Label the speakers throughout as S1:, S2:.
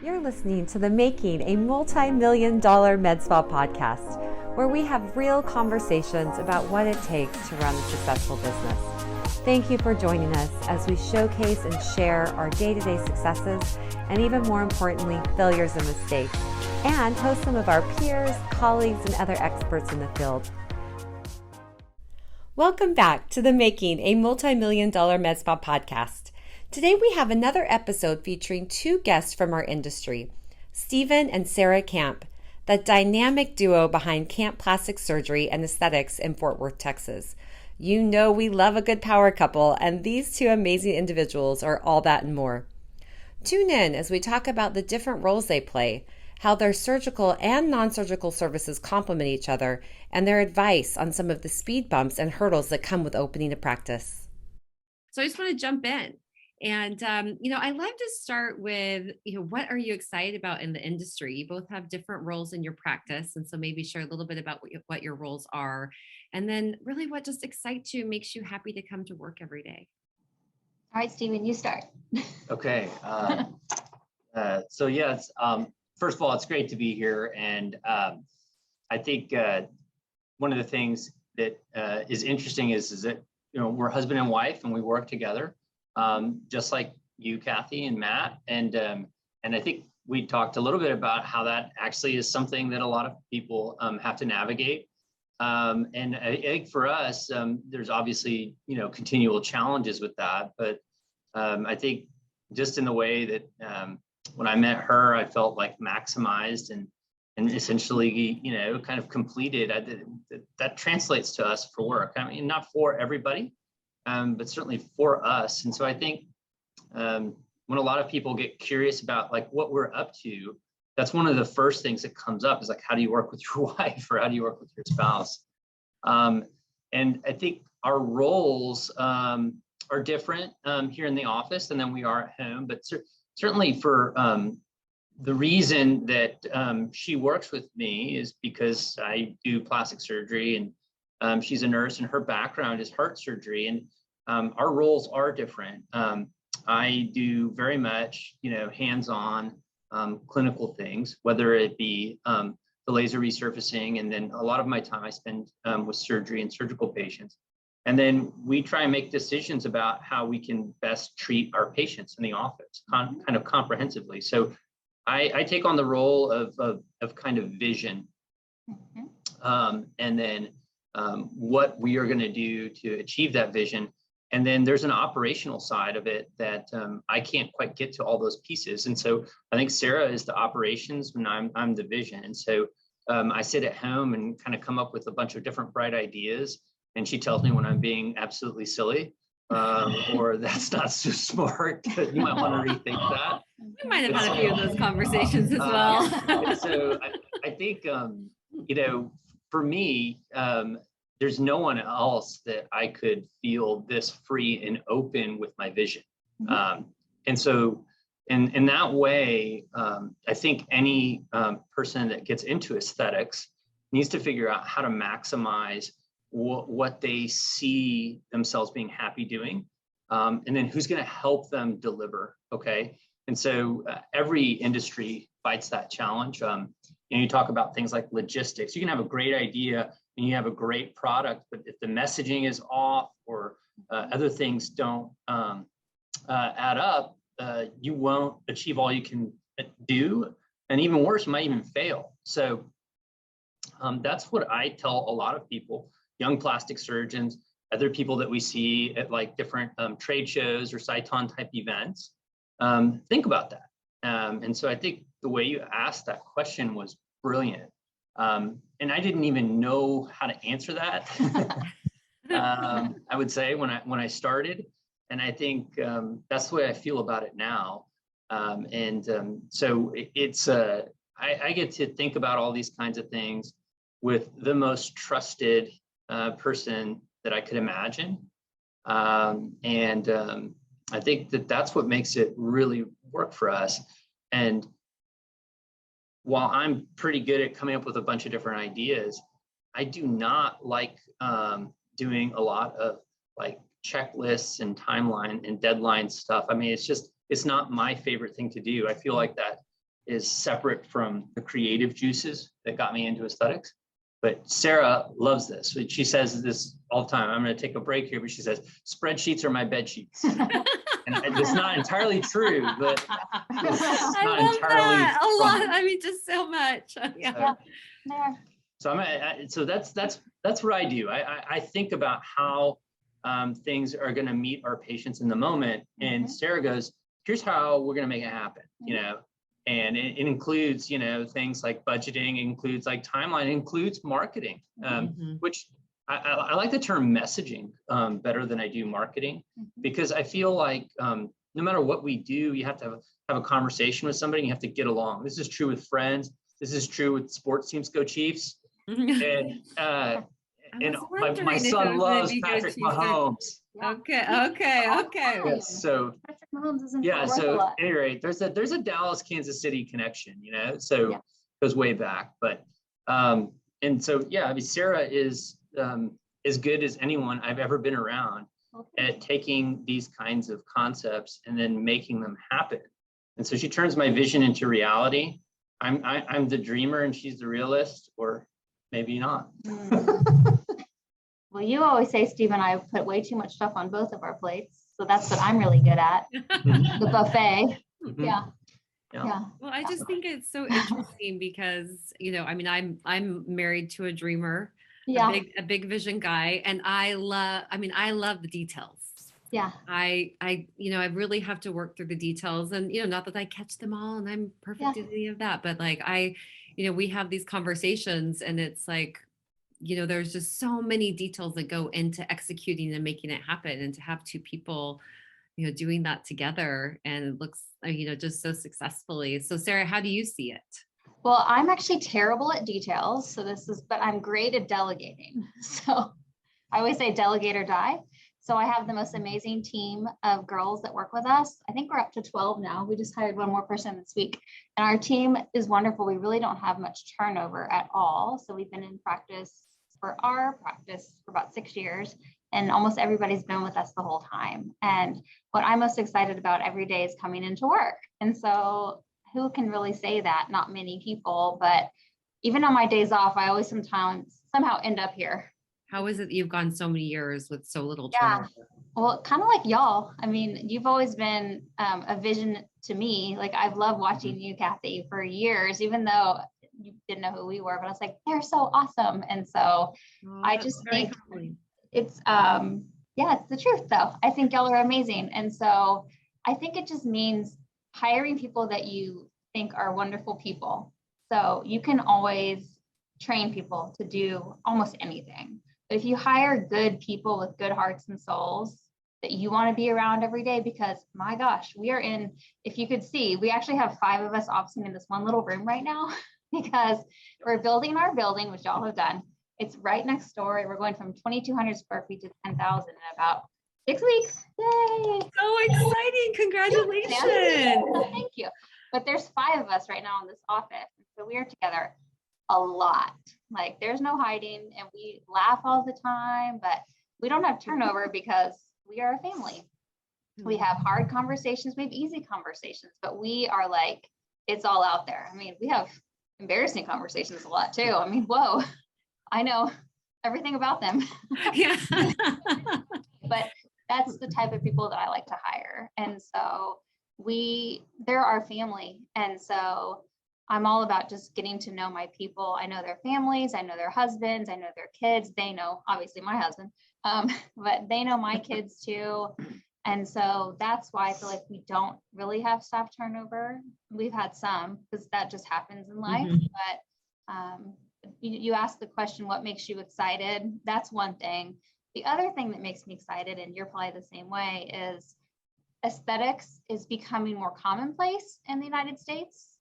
S1: You're listening to the Making a Multi-Million-Dollar Med Spa podcast, where we have real conversations about what it takes to run a successful business. Thank you for joining us as we showcase and share our day-to-day successes and, even more importantly, failures and mistakes, and host some of our peers, colleagues, and other experts in the field. Welcome back to the Making a Multi-Million-Dollar Med Spa podcast. Today we have another episode featuring two guests from our industry, Stephen and Sara Camp, the dynamic duo behind Camp Plastic Surgery and Aesthetics in Fort Worth, Texas. You know we love a good power couple, and these two amazing individuals are all that and more. Tune in as we talk about the different roles they play, how their surgical and non-surgical services complement each other, and their advice on some of the speed bumps and hurdles that come with opening a practice.
S2: So I just want to jump in. And, I love to start with, what are you excited about in the industry? You both have different roles in your practice. And so maybe share a little bit about what your roles are. And then really what just excites you, makes you happy to come to work every day.
S3: All right, Stephen, you start.
S4: Okay. Yes, first of all, it's great to be here. And I think one of the things that is interesting is that, we're husband and wife and we work together. Just like you, Kathy and Matt. And I think we talked a little bit about how that actually is something that a lot of people have to navigate. And I think for us, there's obviously, continual challenges with that. But I think just in the way that when I met her, I felt like maximized and essentially, kind of completed. That translates to us for work. I mean, not for everybody. But certainly for us. And so I think when a lot of people get curious about like what we're up to, that's one of the first things that comes up is like, how do you work with your wife or how do you work with your spouse? And I think our roles are different here in the office and then we are at home, but certainly for the reason that she works with me is because I do plastic surgery and she's a nurse and her background is heart surgery. And our roles are different. I do very much, hands-on clinical things, whether it be the laser resurfacing, and then a lot of my time I spend with surgery and surgical patients. And then we try and make decisions about how we can best treat our patients in the office, kind of comprehensively. So I take on the role of kind of vision, and then what we are going to do to achieve that vision. And then there's an operational side of it that I can't quite get to all those pieces. And so I think Sara is the operations and I'm the vision. And so I sit at home and kind of come up with a bunch of different bright ideas. And she tells me when I'm being absolutely silly or that's not so smart, that you might want to rethink that.
S2: We might have had a few of those conversations as well.
S4: So I think, for me, there's no one else that I could feel this free and open with my vision. And so in that way, I think any person that gets into aesthetics needs to figure out how to maximize what they see themselves being happy doing. And then who's going to help them deliver. Okay. And so every industry fights that challenge. You talk about things like logistics. You can have a great idea and you have a great product, but if the messaging is off or other things don't add up, you won't achieve all you can do. And even worse, you might even fail. So that's what I tell a lot of people, young plastic surgeons, other people that we see at like different trade shows or Sciton type events. Think about that. And so I think the way you asked that question was brilliant. And I didn't even know how to answer that. I would say when I started, and I think that's the way I feel about it now. So it's I get to think about all these kinds of things with the most trusted person that I could imagine. I think that's what makes it really work for us. And while I'm pretty good at coming up with a bunch of different ideas, I do not like doing a lot of like checklists and timeline and deadline stuff. I mean, it's not my favorite thing to do. I feel like that is separate from the creative juices that got me into aesthetics. But Sara loves this. She says this all the time. I'm going to take a break here, but she says, spreadsheets are my bed sheets. And it's not entirely true, but it's
S2: I
S4: not
S2: love
S4: entirely
S2: that a
S4: wrong.
S2: lot. I mean, just so much. Yeah.
S4: So that's what I do. I think about how things are going to meet our patients in the moment. And Sara goes, here's how we're going to make it happen, and it includes, things like budgeting, includes like timeline, includes marketing, which I like the term messaging better than I do marketing, because I feel like no matter what we do, you have to have a conversation with somebody. You have to get along. This is true with friends. This is true with sports teams. Go Chiefs. And my son loves Patrick Mahomes.
S2: Okay.
S4: Yes, so
S3: Patrick Mahomes isn't
S4: so at any rate, there's a Dallas Kansas City connection, so it goes way back. But and so I mean, Sara is as good as anyone I've ever been around at taking these kinds of concepts and then making them happen. And so she turns my vision into reality. I'm the dreamer and she's the realist, or maybe not.
S3: Well, you always say, Steve and I put way too much stuff on both of our plates. So that's what I'm really good at. The buffet. Yeah.
S2: Well, I just think it's so interesting because, I mean, I'm married to a dreamer, a big vision guy, and I love the details.
S3: Yeah.
S2: I really have to work through the details, and, not that I catch them all and I'm perfect at any of that, but like we have these conversations and it's like, there's just so many details that go into executing and making it happen, and to have two people, doing that together, and it looks, just so successfully. So Sara, how do you see it?
S3: Well, I'm actually terrible at details. But I'm great at delegating. So I always say delegate or die. So I have the most amazing team of girls that work with us. I think we're up to 12 now. We just hired one more person this week. And our team is wonderful. We really don't have much turnover at all. So we've been in practice for about 6 years. And almost everybody's been with us the whole time. And what I'm most excited about every day is coming into work. And so who can really say that? Not many people. But even on my days off, I always somehow end up here.
S2: How is it that you've gone so many years with so little turnover?
S3: Well, kind of like y'all. I mean, you've always been a vision to me. Like, I've loved watching you, Kathy, for years, even though you didn't know who we were, but I was like, they're so awesome. And so I just think it's, it's the truth though. I think y'all are amazing. And so I think it just means hiring people that you think are wonderful people. So you can always train people to do almost anything. But if you hire good people with good hearts and souls that you want to be around every day, because my gosh, if you could see, we actually have 5 of us officing in this one little room right now because we're building our building, which y'all have done. It's right next door. We're going from 2,200 square feet to 10,000 in about 6 weeks. Yay!
S2: So exciting. Congratulations.
S3: Thank you. But there's 5 of us right now in this office. So we are together a lot. Like, there's no hiding, and we laugh all the time, but we don't have turnover because we are a family. We have hard conversations, we have easy conversations, but we are like, it's all out there. I mean, we have embarrassing conversations a lot too. I mean, whoa, I know everything about them.
S2: Yeah.
S3: But that's the type of people that I like to hire. And so they're our family. And so I'm all about just getting to know my people. I know their families, I know their husbands, I know their kids. They know, obviously, my husband, but they know my kids too. And so that's why I feel like we don't really have staff turnover. We've had some, because that just happens in life. But you asked the question, what makes you excited? That's one thing. The other thing that makes me excited, and you're probably the same way, is aesthetics is becoming more commonplace in the United States.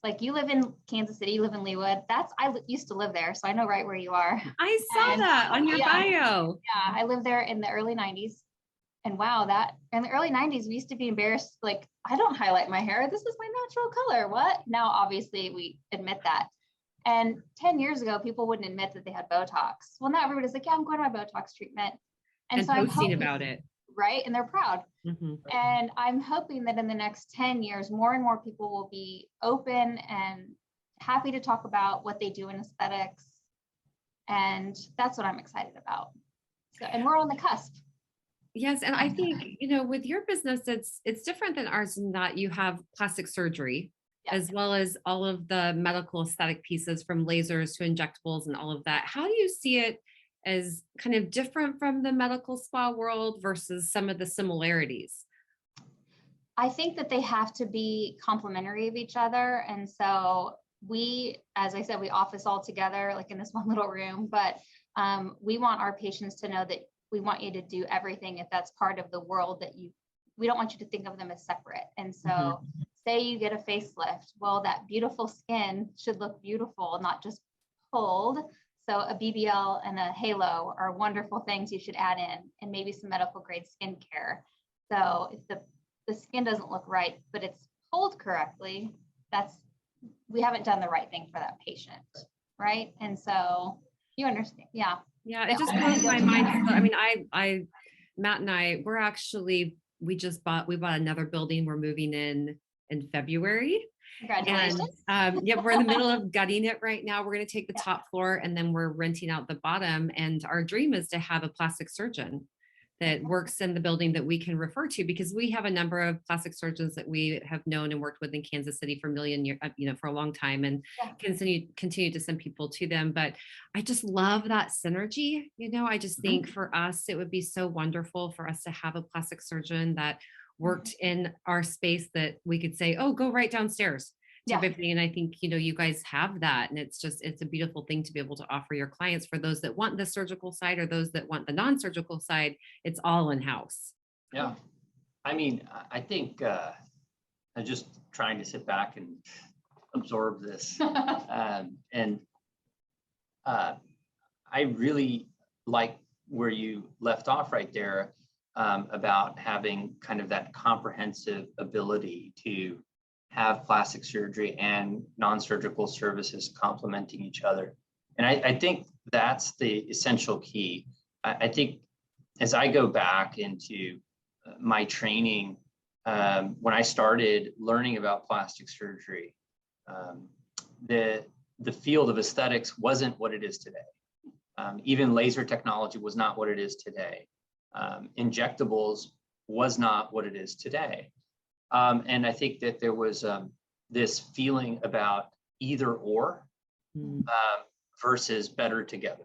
S3: Like, you live in Kansas City, you live in Leawood. I used to live there, so I know right where you are.
S2: I saw that on your bio.
S3: Yeah, I lived there in the early 90s. And wow, that in the early 90s, we used to be embarrassed. Like, I don't highlight my hair. This is my natural color. What? Now, obviously, we admit that. And 10 years ago, people wouldn't admit that they had Botox. Well, now everybody's like, yeah, I'm going to my Botox treatment.
S2: And
S3: so
S2: posting about it.
S3: right? And they're proud.
S2: Mhm.
S3: And I'm hoping that in the next 10 years, more and more people will be open and happy to talk about what they do in aesthetics. And that's what I'm excited about. So, and we're on the cusp.
S2: Yes, and I think, with your business, it's different than ours in that you have plastic surgery,
S3: Yeah.
S2: as well as all of the medical aesthetic pieces from lasers to injectables and all of that. How do you see it as kind of different from the medical spa world versus some of the similarities?
S3: I think that they have to be complementary of each other. And so we, as I said, we office all together, like in this one little room, but we want our patients to know that we want you to do everything if that's part of the world that we don't want you to think of them as separate. And so say you get a facelift, well, that beautiful skin should look beautiful, not just pulled. So a BBL and a halo are wonderful things you should add in, and maybe some medical grade skincare. So if the skin doesn't look right, but it's pulled correctly, we haven't done the right thing for that patient, right? And so you understand, yeah.
S2: Yeah, it just blows my mind. I mean, Matt and I, we bought another building. We're moving in February.
S3: Congratulations.
S2: And yeah, we're in the middle of gutting it right now. We're going to take the top floor and then we're renting out the bottom. And our dream is to have a plastic surgeon that works in the building that we can refer to, because we have a number of plastic surgeons that we have known and worked with in Kansas City for for a long time, and continue to send people to them. But I just love that synergy. I just think for us, it would be so wonderful for us to have a plastic surgeon that worked in our space that we could say, oh, go right downstairs. Typically. And I think, you guys have that. And it's a beautiful thing to be able to offer your clients, for those that want the surgical side or those that want the non-surgical side. It's all in-house.
S4: Yeah. I mean, I think I'm just trying to sit back and absorb this. I really like where you left off right there about having kind of that comprehensive ability to have plastic surgery and non-surgical services complementing each other. And I think that's the essential key. I think as I go back into my training, when I started learning about plastic surgery, the field of aesthetics wasn't what it is today. Even laser technology was not what it is today. Injectables was not what it is today. And I think that there was this feeling about either or versus better together.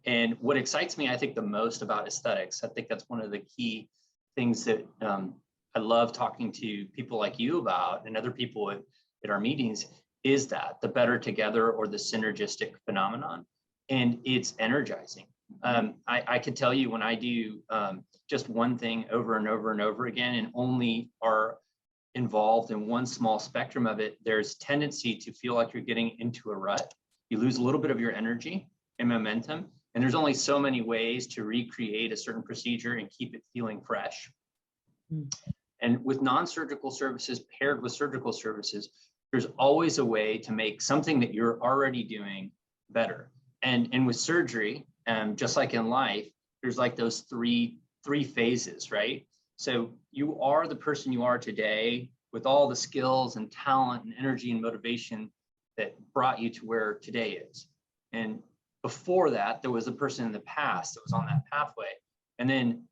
S4: And what excites me, I think, the most about aesthetics, I think that's one of the key things that I love talking to people like you about, and other people at our meetings, is that the better together, or the synergistic phenomenon. And it's energizing. I could tell you, when I do just one thing over and over and over again, and only are involved in one small spectrum of it, there's tendency to feel like you're getting into a rut. You lose a little bit of your energy and momentum, and there's only so many ways to recreate a certain procedure and keep it feeling fresh. And with non-surgical services paired with surgical services, there's always a way to make something that you're already doing better. And with surgery, just like in life, there's like those three phases, right? So you are the person you are today, with all the skills and talent and energy and motivation that brought you to where today is. And before that, there was a person in the past that was on that pathway. And then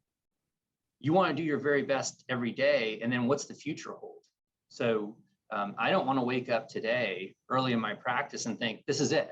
S4: you want to do your very best every day. And then what's the future hold? So I don't want to wake up today early in my practice and think, this is it.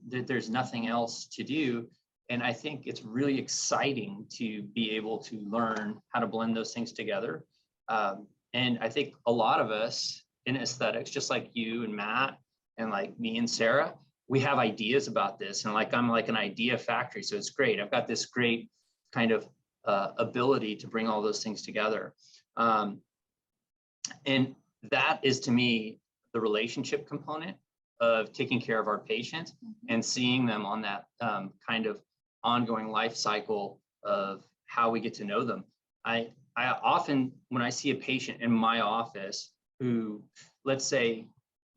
S4: There's nothing else to do. And I think it's really exciting to be able to learn how to blend those things together. And I think a lot of us in aesthetics, just like you and Matt and like me and Sarah, we have ideas about this. And like, I'm like an idea factory. So it's great. I've got this great kind of ability to bring all those things together. And that is, to me, the relationship component of taking care of our patients and seeing them on that kind of ongoing life cycle of how we get to know them. I often, when I see a patient in my office who, let's say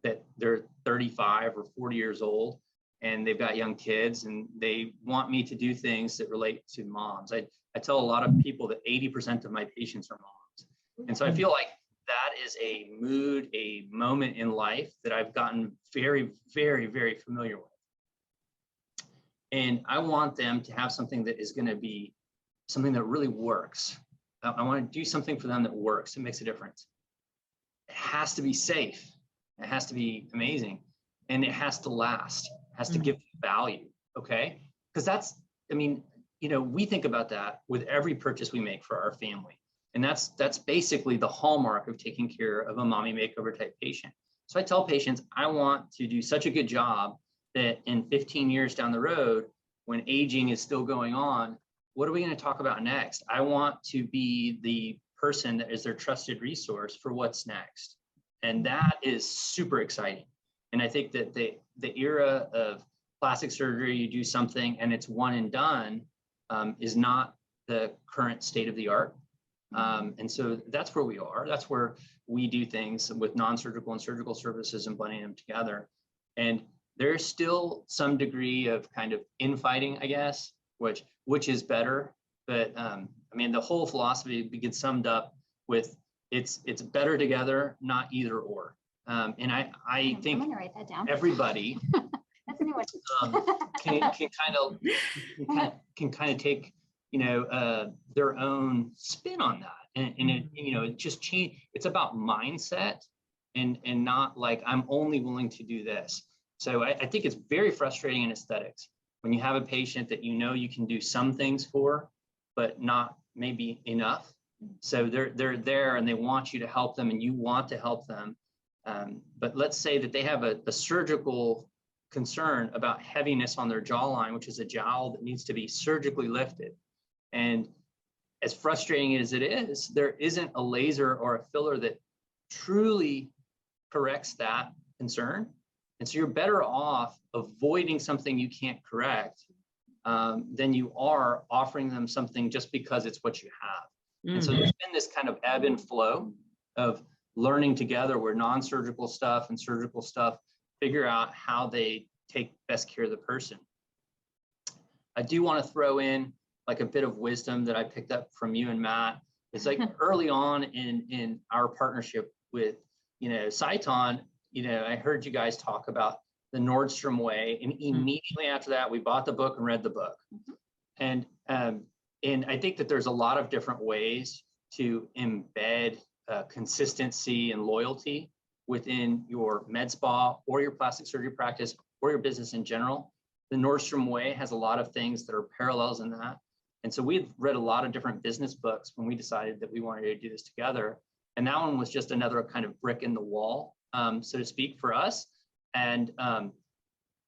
S4: that they're 35 or 40 years old and they've got young kids and they want me to do things that relate to moms. I tell a lot of people that 80% of my patients are moms. And so I feel like that is a mood, a moment in life that I've gotten very, very, very familiar with. And I want them to have something that is going to be something that really works. I want to do something for them that works, that makes a difference. It has to be safe. It has to be amazing. And it has to last. It has to give value. Okay. Because that's, I mean, you know, we think about that with every purchase we make for our family. And that's basically the hallmark of taking care of a mommy makeover type patient. So I tell patients, I want to do such a good job that in 15 years down the road, when aging is still going on, what are we going to talk about next? I want to be the person that is their trusted resource for what's next. And that is super exciting. And I think that the era of plastic surgery, you do something and it's one and done, is not the current state of the art. And so that's where we are. That's where we do things with non-surgical and surgical services and blending them together. And there's still some degree of kind of infighting, I guess, which is better. But I mean, the whole philosophy gets summed up with it's better together, not either or. And I think
S3: I'm gonna write that down.
S4: Everybody
S3: That's a new one.
S4: can kind of take, you know, their own spin on that. And it, you know, it just change. It's about mindset and not like I'm only willing to do this. So I think it's very frustrating in aesthetics when you have a patient that you know you can do some things for, but not maybe enough. So they're there and they want you to help them and you want to help them. But let's say that they have a surgical concern about heaviness on their jawline, which is a jowl that needs to be surgically lifted. And as frustrating as it is, there isn't a laser or a filler that truly corrects that concern. And so you're better off avoiding something you can't correct than you are offering them something just because it's what you have. And so there's been this kind of ebb and flow of learning together where non-surgical stuff and surgical stuff figure out how they take best care of the person. I do want to throw in like a bit of wisdom that I picked up from you and Matt. It's like early on in our partnership with, you know, Saiton, you know, I heard you guys talk about the Nordstrom way, and immediately after that, we bought the book and read the book. And I think that there's a lot of different ways to embed consistency and loyalty within your med spa or your plastic surgery practice or your business in general. The Nordstrom way has a lot of things that are parallels in that. And so we've read a lot of different business books when we decided that we wanted to do this together. And that one was just another kind of brick in the wall, so to speak, for us. And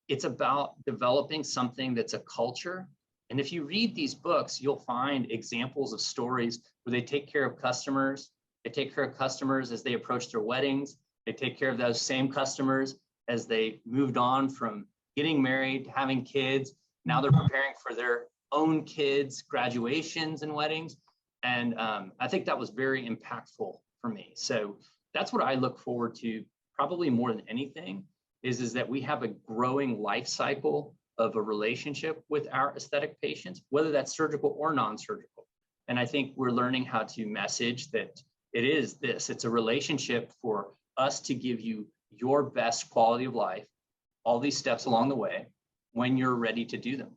S4: it's about developing something that's a culture. And if you read these books, you'll find examples of stories where they take care of customers. They take care of customers as they approach their weddings. They take care of those same customers as they moved on from getting married, having kids. Now they're preparing for their own kids' graduations and weddings. And I think that was very impactful for me. So that's what I look forward to probably more than anything is that we have a growing life cycle of a relationship with our aesthetic patients, whether that's surgical or non-surgical. And I think we're learning how to message that it is this, it's a relationship for us to give you your best quality of life, all these steps along the way when you're ready to do them.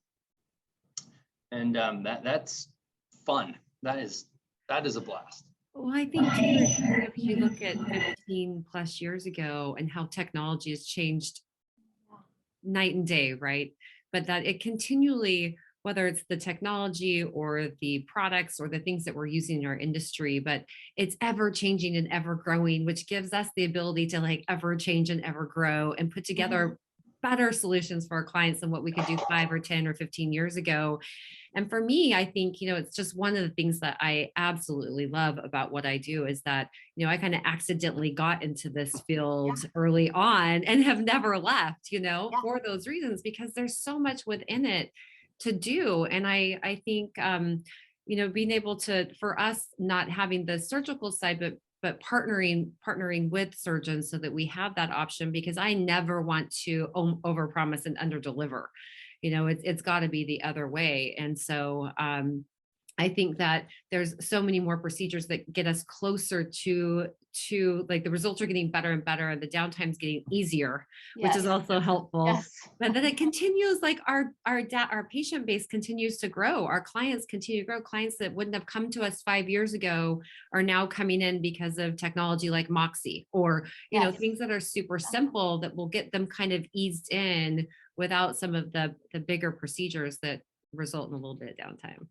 S4: And that's fun. That is a blast.
S2: Well, I think too, if you look at 15 plus years ago and how technology has changed night and day, right? But that it continually, whether it's the technology or the products or the things that we're using in our industry, but it's ever changing and ever growing, which gives us the ability to like ever change and ever grow and put together better solutions for our clients than what we could do 5 or 10 or 15 years ago. And for me, I think, you know, it's just one of the things that I absolutely love about what I do is that, you know, I kind of accidentally got into this field early on and have never left, you know, for those reasons, because there's so much within it to do. And I think, you know, being able to, for us, not having the surgical side, but partnering with surgeons so that we have that option, because I never want to overpromise and underdeliver. You know, it's got to be the other way. And so I think that there's so many more procedures that get us closer to like the results are getting better and better and the downtime's getting easier, which is
S3: Yes.
S2: also helpful.
S3: Yes.
S2: But then it continues, like our patient base continues to grow. Our clients continue to grow. Clients that wouldn't have come to us 5 years ago are now coming in because of technology like Moxie, or
S3: Yes.
S2: things that are super simple that will get them kind of eased in without some of the bigger procedures that result in a little bit of downtime.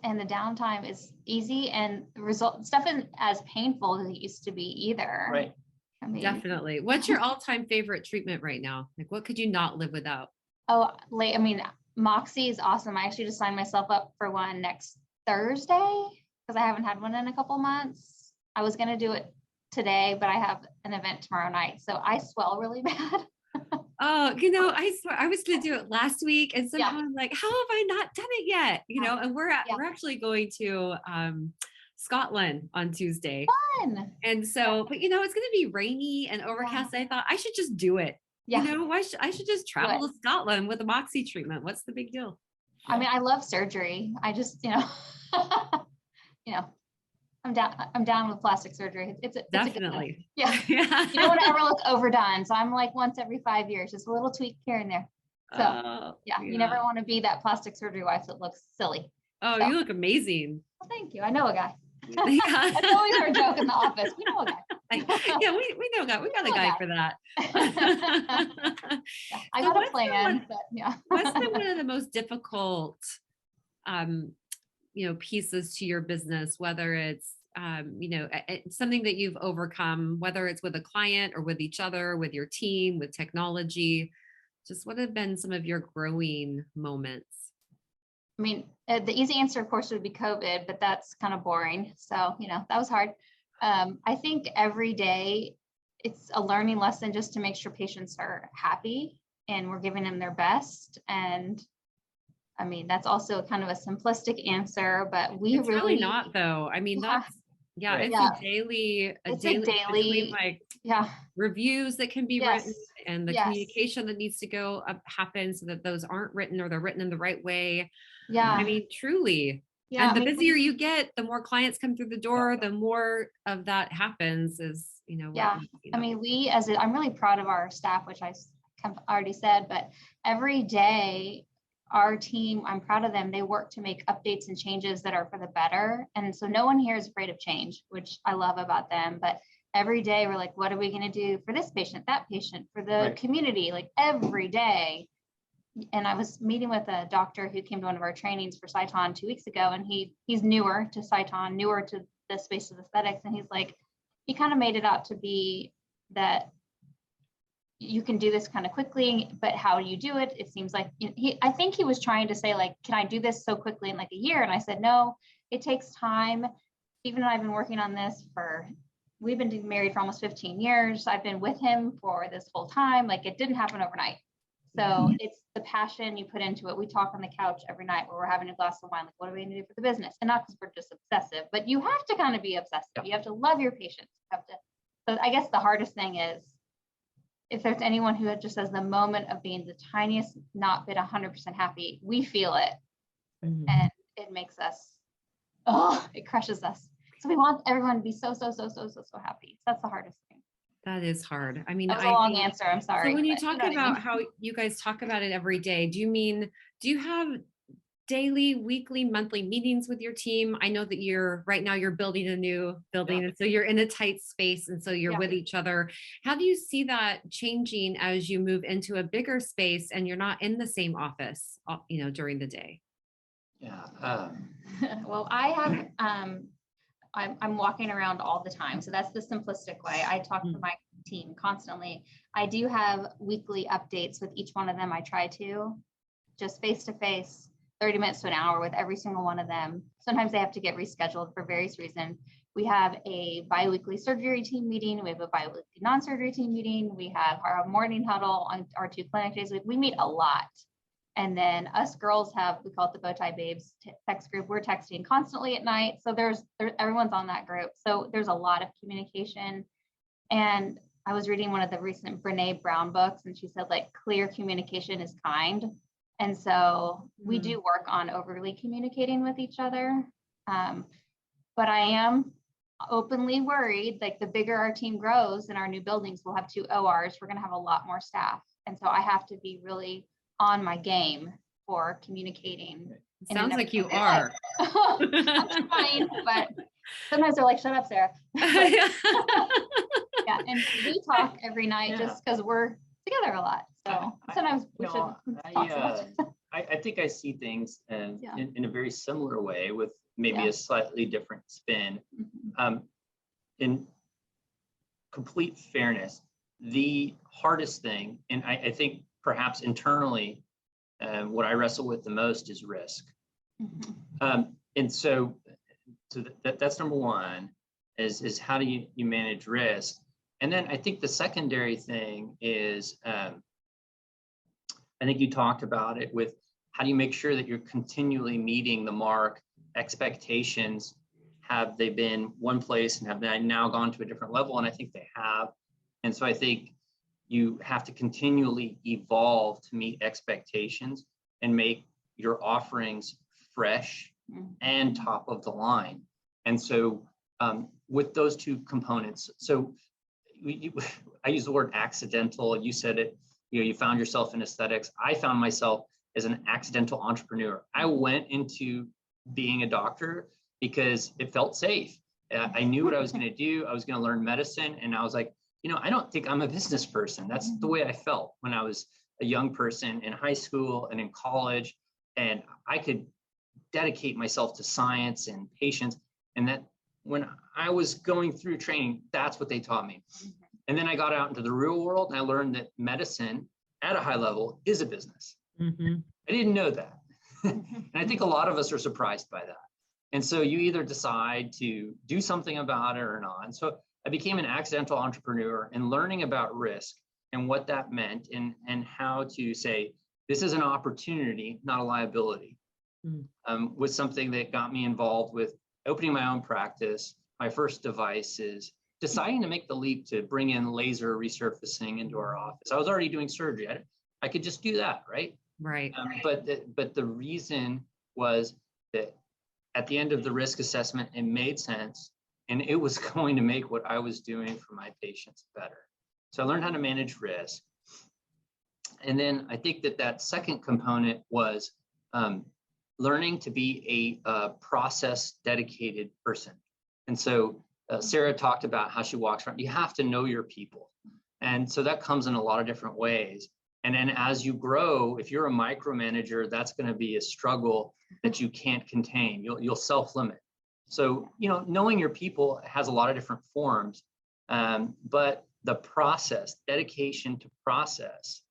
S3: And the downtime is easy, and the result stuff isn't as painful as it used to be either.
S4: Right.
S3: I mean,
S2: Definitely. What's your all-time favorite treatment right now? Like, what could you not live without?
S3: I mean, Moxie is awesome. I actually just signed myself up for one next Thursday because I haven't had one in a couple months. I was going to do it today, but I have an event tomorrow night. So I swell really bad.
S2: Oh, I swear I was going to do it last week, and somehow I'm like, how have I not done it yet? And we're actually going to Scotland on Tuesday.
S3: Fun.
S2: And so, but it's going to be rainy and overcast. I thought I should just do it.
S3: Yeah.
S2: I should just travel to Scotland with a Moxie treatment. What's the big deal?
S3: I mean, I love surgery. I just, I'm down with plastic surgery. It's
S2: Definitely.
S3: You don't want to ever look overdone. So I'm like once every 5 years, just a little tweak here and there. So you never want to be that plastic surgery wife that looks silly.
S2: Oh, so. You look amazing.
S3: Well, thank you. I know a guy. That's always our joke in the office. We know a guy.
S2: We know a guy. We got a guy for that.
S3: I got a plan.
S2: What's been one of the most difficult pieces to your business, whether it's something that you've overcome, whether it's with a client or with each other, with your team, with technology? Just what have been some of your growing moments?
S3: I mean, the easy answer, of course, would be COVID, but that's kind of boring. So, that was hard. I think every day it's a learning lesson just to make sure patients are happy and we're giving them their best. And I mean, that's also kind of a simplistic answer, but it's
S2: really not, though. I mean, it's a daily reviews that can be written, and the communication that needs to go happen so that those aren't written, or they're written in the right way. I mean, truly. And the busier you get, the more clients come through the door, the more of that happens
S3: I mean, I'm really proud of our staff, which I already said, but every day our team, I'm proud of them. They work to make updates and changes that are for the better. And so no one here is afraid of change, which I love about them. But every day we're like, what are we going to do for this patient, that patient, for the community, like every day. And I was meeting with a doctor who came to one of our trainings for Cyton 2 weeks ago, and he's newer to Cyton, newer to the space of aesthetics. And he's like, he kind of made it out to be that you can do this kind of quickly, but how do you do it? It seems like I think he was trying to say, like, can I do this so quickly in like a year? And I said, no, it takes time. Even though I've been working on this we've been married for almost 15 years. I've been with him for this whole time. Like, it didn't happen overnight. So it's the passion you put into it. We talk on the couch every night where we're having a glass of wine, like, what are we going to do for the business? And not because we're just obsessive, but you have to kind of be obsessive. You have to love your patients. So I guess the hardest thing is, if there's anyone who just has the moment of being the tiniest, not been 100% happy, we feel it. Mm-hmm. And it makes us, it crushes us. So we want everyone to be so happy. So that's the hardest thing.
S2: That is hard. I mean,
S3: that was a long answer. I'm sorry.
S2: So when you talk about how you guys talk about it every day, do you have daily, weekly, monthly meetings with your team? I know that right now you're building a new building, and so you're in a tight space, and so you're with each other. How do you see that changing as you move into a bigger space and you're not in the same office, during the day?
S4: Yeah.
S3: Well, I have, I'm walking around all the time. So that's the simplistic way. I talk to my team constantly. I do have weekly updates with each one of them. I try to just face to face, 30 minutes to an hour with every single one of them. Sometimes they have to get rescheduled for various reasons. We have a biweekly surgery team meeting. We have a biweekly non-surgery team meeting. We have our morning huddle on our 2 clinic days. We meet a lot. And then us girls we call it the Bowtie Babes text group. We're texting constantly at night. So everyone's on that group. So there's a lot of communication. And I was reading one of the recent Brene Brown books, and she said, like, clear communication is kind. And so we do work on overly communicating with each other. But I am openly worried, like the bigger our team grows in our new buildings, we'll have 2 ORs. We're going to have a lot more staff. And so I have to be really on my game for communicating.
S2: Sounds like you are.
S3: I'm trying, but sometimes they're like, shut up, Sarah. Yeah, and we talk every night just because we're together a lot. So sometimes we should talk so much.
S4: I think I see things in a very similar way with maybe a slightly different spin. In complete fairness, the hardest thing, and I think perhaps internally, what I wrestle with the most is risk. And so that's number one, is how do you manage risk? And then I think the secondary thing is, I think you talked about it with how do you make sure that you're continually meeting the mark, expectations. Have they been one place and have they now gone to a different level? And I think they have. And so I think you have to continually evolve to meet expectations and make your offerings fresh and top of the line. And so with those two components, so I use the word accidental. You said it, you found yourself in aesthetics. I found myself as an accidental entrepreneur. I went into being a doctor because it felt safe. I knew what I was going to do. I was going to learn medicine. And I was like, I don't think I'm a business person. That's the way I felt when I was a young person in high school and in college. And I could dedicate myself to science and patients. And that when I was going through training, that's what they taught me. And then I got out into the real world and I learned that medicine at a high level is a business. I didn't know that. And I think a lot of us are surprised by that. And so you either decide to do something about it or not. And so I became an accidental entrepreneur and learning about risk and what that meant and how to say, this is an opportunity, not a liability, was something that got me involved with opening my own practice, my first devices, deciding to make the leap to bring in laser resurfacing into our office. I was already doing surgery. I could just do that, right?
S2: Right.
S4: But the reason was that at the end of the risk assessment, it made sense, and it was going to make what I was doing for my patients better. So I learned how to manage risk. And then I think that second component was learning to be a process dedicated person. And so Sarah talked about how she walks around. You have to know your people. And so that comes in a lot of different ways. And then as you grow, if you're a micromanager, that's going to be a struggle that you can't contain. You'll self-limit. So, knowing your people has a lot of different forms, but the process, dedication to process.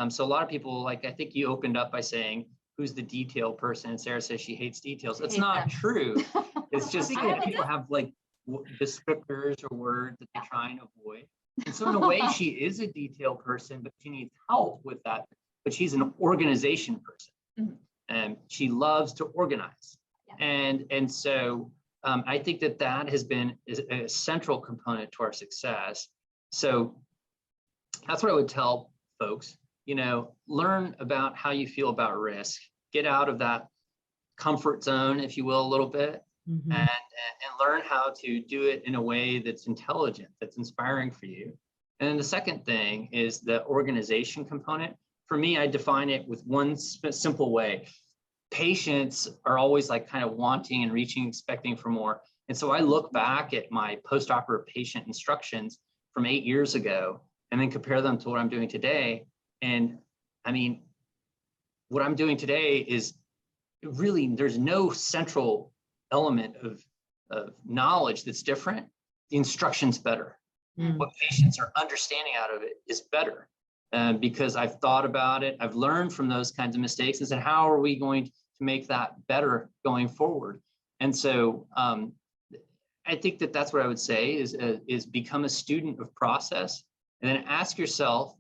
S4: So a lot of people, like, I think you opened up by saying, who's the detail person? And Sarah says she hates details. It's not true. It's just because people have like descriptors or words that they try and avoid. And so in a way, she is a detail person, but she needs help with that. But she's an organization person, and she loves to organize. And so I think that has been a central component to our success. So that's what I would tell folks. Learn about how you feel about risk. Get out of that comfort zone, if you will, a little bit, and learn how to do it in a way that's intelligent, that's inspiring for you. And then the second thing is the organization component. For me, I define it with one simple way. Patients are always like kind of wanting and reaching, expecting for more. And so I look back at my post-operative patient instructions from 8 years ago and then compare them to what I'm doing today. And I mean, what I'm doing today is really, there's no central element of knowledge that's different. The instruction's better. What patients are understanding out of it is better because I've thought about it. I've learned from those kinds of mistakes and said, how are we going to make that better going forward? And so I think that's what I would say is become a student of process and then ask yourself,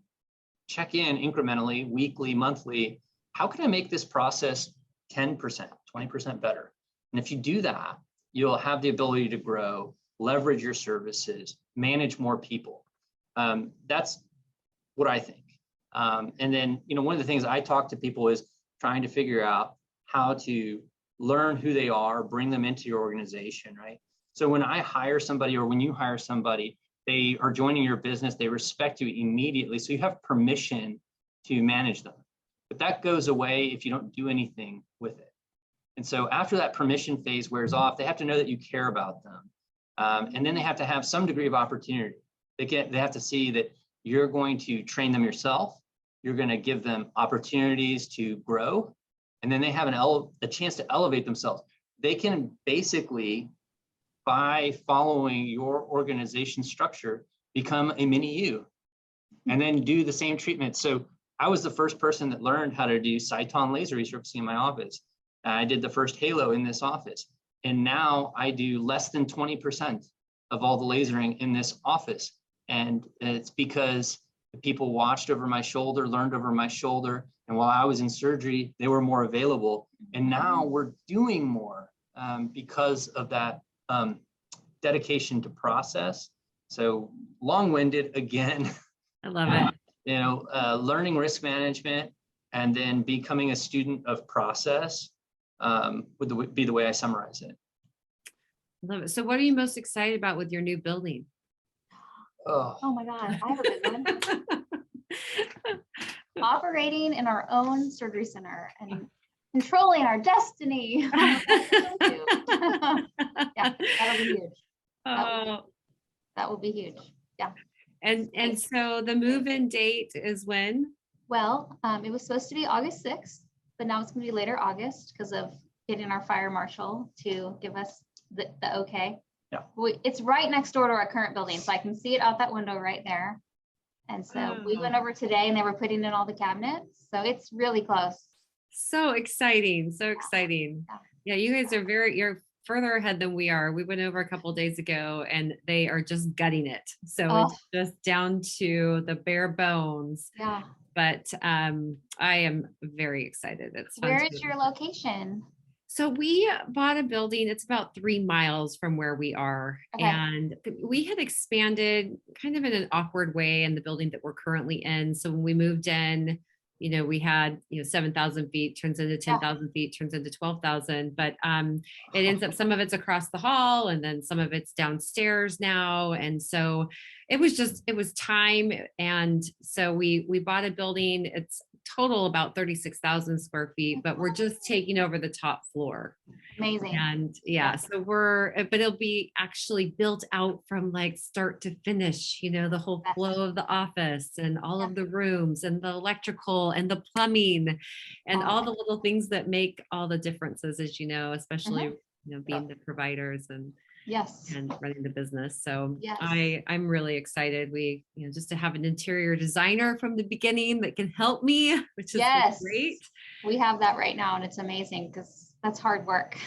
S4: check in incrementally, weekly, monthly, how can I make this process 10%, 20% better? And if you do that, you'll have the ability to grow, leverage your services, manage more people. That's what I think. And then, one of the things I talk to people is trying to figure out how to learn who they are, bring them into your organization, right? So when I hire somebody, or when you hire somebody, they are joining your business, they respect you immediately. So you have permission to manage them. But that goes away if you don't do anything with it. And so after that permission phase wears off, they have to know that you care about them. And then they have to have some degree of opportunity. They have to see that you're going to train them yourself. You're going to give them opportunities to grow. And then they have a chance to elevate themselves. They can basically, by following your organization structure, become a mini you and then do the same treatment. So I was the first person that learned how to do Cyton laser resurfacing in my office. I did the first halo in this office. And now I do less than 20% of all the lasering in this office. And it's because the people watched over my shoulder, learned over my shoulder. And while I was in surgery, they were more available. And now we're doing more because of that dedication to process. So long-winded again.
S2: I love it.
S4: Learning risk management and then becoming a student of process would be the way I summarize it.
S2: Love it. So what are you most excited about with your new building?
S3: Oh my God, I have a good one. Operating in our own surgery center and controlling our destiny. Yeah, that'll be huge. That will be huge. Yeah.
S2: And so the move-in date is when?
S3: Well, it was supposed to be August 6th, but now it's going to be later August because of getting our fire marshal to give us the okay.
S4: Yeah.
S3: It's right next door to our current building, so I can see it out that window right there. And so we went over today and they were putting in all the cabinets. So it's really close.
S2: So exciting. So exciting. Yeah, you guys are you're further ahead than we are. We went over a couple of days ago and they are just gutting it. So it's just down to the bare bones.
S3: Yeah.
S2: But I am very excited. It's fun.
S3: Where is your location?
S2: So we bought a building. It's about 3 miles from where we are.
S3: Okay.
S2: And we had expanded kind of in an awkward way in the building that we're currently in. So when we moved in, we had, 7,000 feet turns into 10,000 feet, turns into 12,000, but it ends up, some of it's across the hall and then some of it's downstairs now. And so it was time. And so we bought a building. It's total about 36,000 square feet, but we're just taking over the top floor.
S3: Amazing.
S2: And so but it'll be actually built out from like start to finish, the whole flow of the office and all of the rooms and the electrical and the plumbing and all the little things that make all the differences, as especially, being the providers and running the business. So I'm really excited. We, just to have an interior designer from the beginning that can help me, which is great.
S3: We have that right now and it's amazing because that's hard work.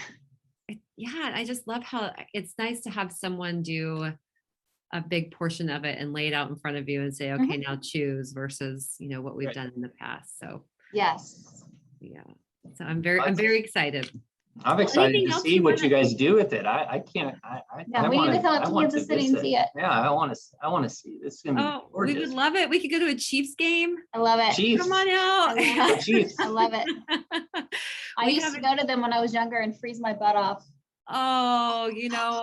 S2: Yeah. I just love how it's nice to have someone do a big portion of it and lay it out in front of you and say, okay, now choose versus, what we've done in the past. So
S3: yes.
S2: Yeah. So I'm very excited.
S4: I'm excited to see what you guys do with it. I can't.
S3: We need to come up to Kansas City and see it.
S4: Yeah, I want to see it. It's gonna be gorgeous.
S2: We would love it. We could go to a Chiefs game.
S3: I love it.
S4: Chiefs.
S2: Come on out.
S3: I love it. I used to go to them when I was younger and freeze my butt off.
S2: Oh,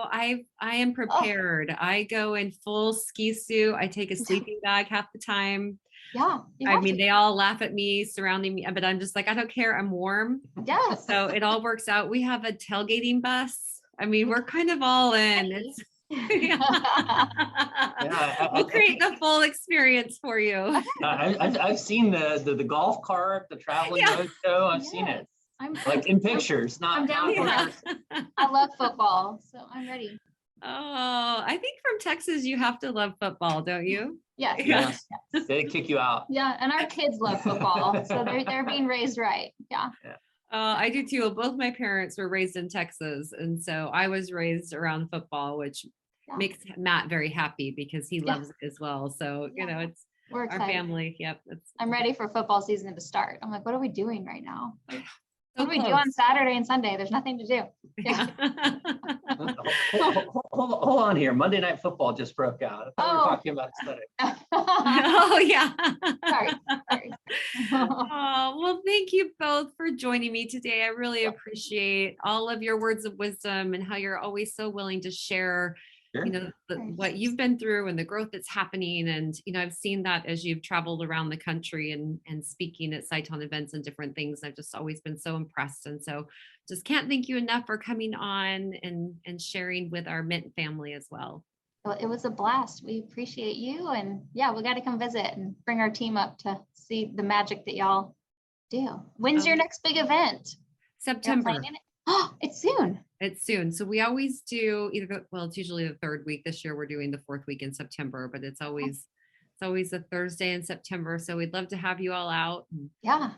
S2: I am prepared. I go in full ski suit. I take a sleeping bag half the time.
S3: Yeah.
S2: They all laugh at me, surrounding me, but I'm just like, I don't care. I'm warm.
S3: Yeah.
S2: So it all works out. We have a tailgating bus. We're kind of all in. We'll create the full experience for you.
S4: I've seen the golf cart, the traveling roadshow. I've seen it. I'm like in pictures, not.
S3: I'm down for it. I love football, so I'm ready.
S2: Oh, I think from Texas you have to love football, don't you?
S3: Yes.
S4: They kick you out.
S3: Yeah, and our kids love football, so they're being raised right. Yeah.
S2: I do too. Both my parents were raised in Texas, and so I was raised around football, which makes Matt very happy because he loves it as well. So it's our family. Yep.
S3: I'm ready for football season to start. I'm like, what are we doing right now? What do we do on Saturday and Sunday? There's nothing to do.
S2: Yeah.
S4: Hold on here. Monday Night Football just broke out. I thought we were talking about aesthetic.
S2: Oh yeah.
S3: Sorry.
S2: Oh, well, thank you both for joining me today. I really appreciate all of your words of wisdom and how you're always so willing to share,
S4: Sure.
S2: what you've been through and the growth that's happening. And, I've seen that as you've traveled around the country and speaking at Sciton events and different things. I've just always been so impressed. And so just can't thank you enough for coming on and sharing with our Mint family as well.
S3: Well, it was a blast. We appreciate you. And yeah, we got to come visit and bring our team up to see the magic that y'all do. When's your next big event?
S2: September.
S3: Oh, it's soon.
S2: It's soon. So we always do it's usually the third week. This year we're doing the fourth week in September, but it's always a Thursday in September. So we'd love to have you all out. And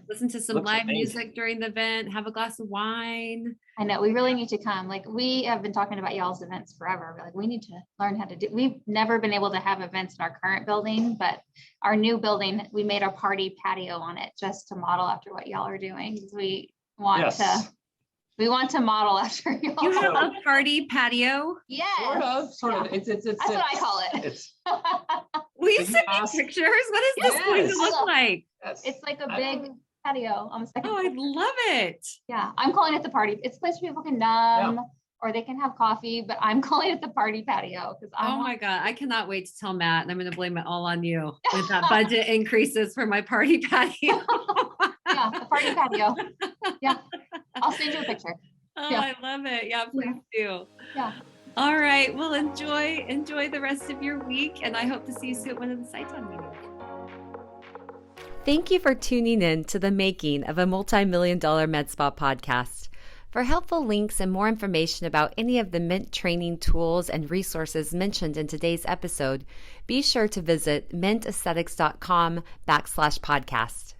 S2: listen to some live music during the event, have a glass of wine.
S3: I know we really need to come. Like, we have been talking about y'all's events forever. We're like, we need to learn how to do. We've never been able to have events in our current building, but our new building, we made a party patio on it just to model after what y'all are doing. We want to model after y'all.
S2: You have a party patio?
S3: Yes.
S4: Sort of. It's
S3: That's what I call it.
S2: Will you send me pictures? What is this going to look like?
S4: Yes.
S3: It's like a big patio on the second
S2: floor. I love it.
S3: Yeah, I'm calling it the party. It's a place where people can numb or they can have coffee, but I'm calling it the party patio because
S2: my God, I cannot wait to tell Matt, and I'm going to blame it all on you with that budget increases for my party patio.
S3: Yeah, the party patio. Yeah, I'll send you a picture.
S2: Oh, I love it. Yeah, please do.
S3: Yeah.
S2: All right. Well, enjoy the rest of your week, and I hope to see you soon at one of the Sciton meetings.
S1: Thank you for tuning in to the making of a multi-million-dollar med spa podcast. For helpful links and more information about any of the Mint training tools and resources mentioned in today's episode, be sure to visit mintaesthetics.com/podcast.